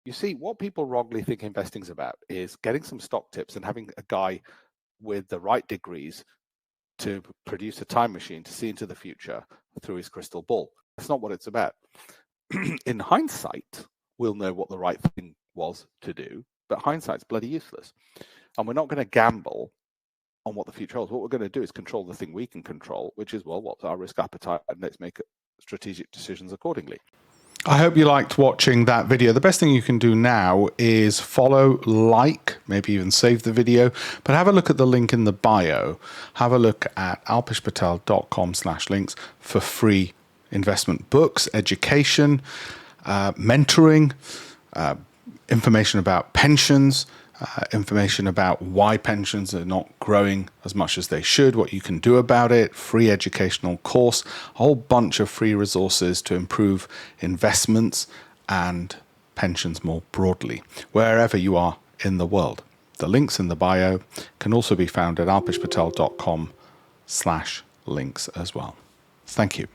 You see, what people wrongly think investing's about is getting some stock tips and having a guy with the right degrees to produce a time machine to see into the future through his crystal ball. That's not what it's about. In hindsight, we'll know what the right thing was to do, but hindsight's bloody useless. And we're not going to gamble on what the future holds. What we're going to do is control the thing we can control, which is, well, what's our risk appetite, and let's make strategic decisions accordingly. I hope you liked watching that video. The best thing you can do now is follow, like, maybe even save the video, but have a look at the link in the bio. Have a look at alpishpatel.com/links for free investment books, education, mentoring, information about pensions, information about why pensions are not growing as much as they should, what you can do about it, free educational course, a whole bunch of free resources to improve investments and pensions more broadly, wherever you are in the world. The links in the bio can also be found at alpishpatel.com/links as well. Thank you.